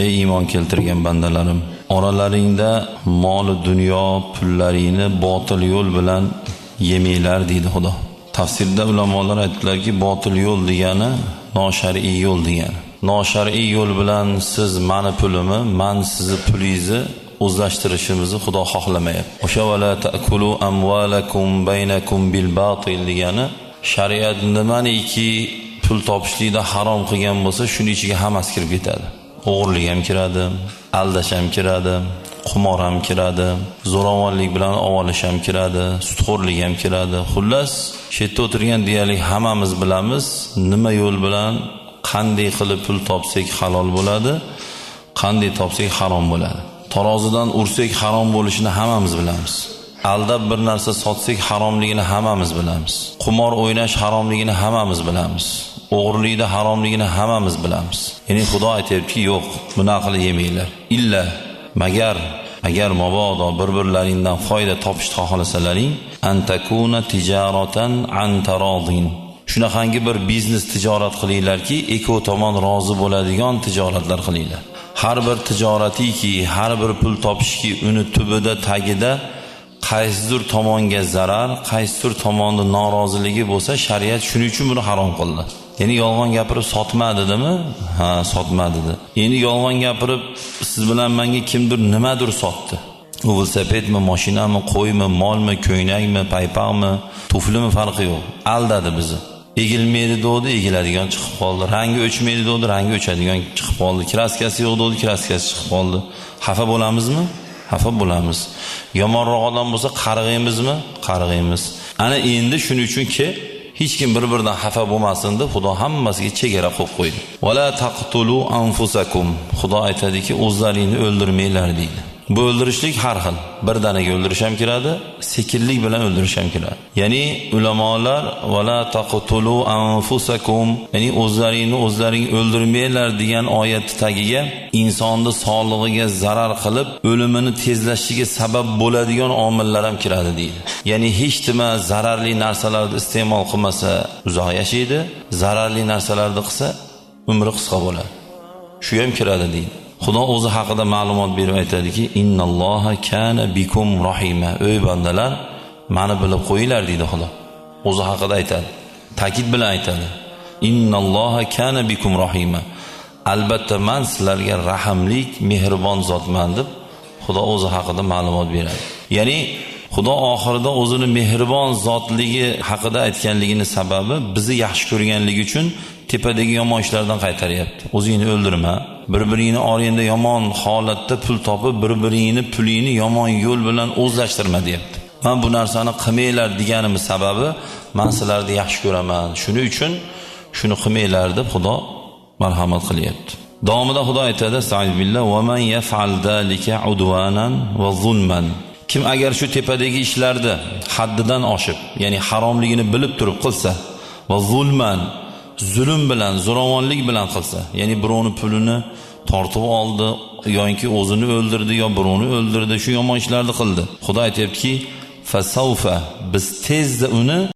Ey iymon keltirgan bandalarim, oralaringda mol dunyo pullaringni botil yo'l bilan yemanglar deydi Xudo. Tafsirda ulamolar aytdilarki, botil yo'l degani noshar'iy yo'l degani. Noshar'iy yo'l bilan siz mani pulimni, men sizni pulingizni o'zlashtirishimizni Xudo xohlamayapti. O'sha wala ta'kulu amwalakum baynakum bil batil degani shariat nimaniki pul topishlikda harom qilgan bo'lsa, shuning ichiga hammasi kirib ketadi. O'g'irlik ham kiradi, aldash ham kiradi, qumor ham kiradi, zo'ravonlik bilan ovolish ham kiradi, sudxo'rlik ham kiradi. Xullas, shu yerda o'tirgan deyarli hammamiz bilamiz, nima yo'l bilan qanday qilib pul topsak halol bo'ladi, qanday topsak harom bo'ladi. Tarozidan ursak harom bo'lishini hammamiz bilamiz. Aldab bir narsa sotsak haromligini hammamiz bilamiz. Qumor o'ynash haromligini hammamiz bilamiz. O'g'irlikda haromligini hammamiz bilamiz. Ya'ni Xudo aytayaptiki, yo'q, buni qilib yemanglar. Illa agar mabodo bir-birlaringdan foyda topishni xohlasalaring, antakuna tijaratan an taradin. Shunaqangi bir biznes tijorat qilinglarki, ikki tomon rozi bo'ladigan tijoratlar qilinglar. Har bir tijoratiki, har bir pul topishki, uni tubida, tagida qaysidir tomonga zarar, qaysidir tomonning noroziligi bo'lsa, shariat shuning uchun buni harom qildi. Ya'ni yolg'on gapirib sotmadimi? Ha, sotmadidi. Endi yolg'on gapirib siz bilan menga kimdir nimadir sotdi. U velosipedmi, mashinami, qo'ymi, molmi, ko'ynakmi, paypoqmi, tuflimi farqi yo'q. Aldadi bizni. Egilmaydi dedi, egiladigan chiqib qoldi. Rangi o'chmaydi dedi, rangi o'chadigan chiqib qoldi. Kraskasi yo'q dedi, kraskasi chiqib qoldi. Xafa bo'lamizmi? Xafa bo'lamiz. Yomonroq odam bo'lsa qarg'aymizmi? Qarg'aymiz. Ana endi shuning uchunki hech kim bir-biridan xafa bo'lmasin deb Xudo hammasiga chegara qo'yib qo'ydi. Wala taqtulu anfusakum. Xudo aytadiki, o'zlaringni o'ldirmanglar deydi. Bu o'ldirishlik har xil. Birdaniga o'ldirish ham kiradi, sekinlik bilan o'ldirish ham kiradi. Ya'ni ulamolar wala taqtulu anfusakum, ya'ni o'zlaring o'ldirmanglar degan oyat tagiga insonning sog'lig'iga zarar qilib, o'limini tezlashishiga sabab bo'ladigan omillar ham kiradi deydi. Ya'ni hech nima zararli narsalarni iste'mol qilmasa uzoq yashaydi, zararli narsalarni qilsa umri qisqa bo'ladi. Shu ham kiradi deydi. Xudo o'zi haqida ma'lumot berib aytadiki, innalloha kana bikum rahima. Ey bandalar, meni bilib qo'yinglar deydi Xudo. O'zi haqida aytadi. Ta'kid bilan aytadi. Innalloha kana bikum rahima. Albatta men sizlarga rahimlik, mehribon zotman deb Xudo o'zi haqida ma'lumot beradi. Ya'ni Xudo oxirida o'zini mehribon zotligi haqida aytganligining sababi bizni yaxshi ko'rganligi uchun tepadagi yomon ishlardan qaytaryapti. O'zingni o'ldirma, bir-biringni orangda yomon holatda pul topib, bir-biringni pulingni yomon yo'l bilan o'zlashtirma deyapti. Men bu narsani qilmanglar deganimiz sababi, men sizlarni yaxshi ko'raman. Shuning uchun shuni qilmanglar deb Xudo marhamat qilyapti. Davomida Xudo aytadi: "Sa'id billah va man yaf'al zalika udwanan va zulman." Kim agar shu tepadagi ishlarni haddidan oshib, ya'ni haromligini bilib turib qilsa va zulman, zulm bilan, zo'ravonlik bilan qilsa, ya'ni birovning pulini tortib oldi yoki o'zini o'ldirdi yo birovni o'ldirdi, shu yomon ishlarni qildi. Xudo aytayaptiki, fasawfa, biz tezda uni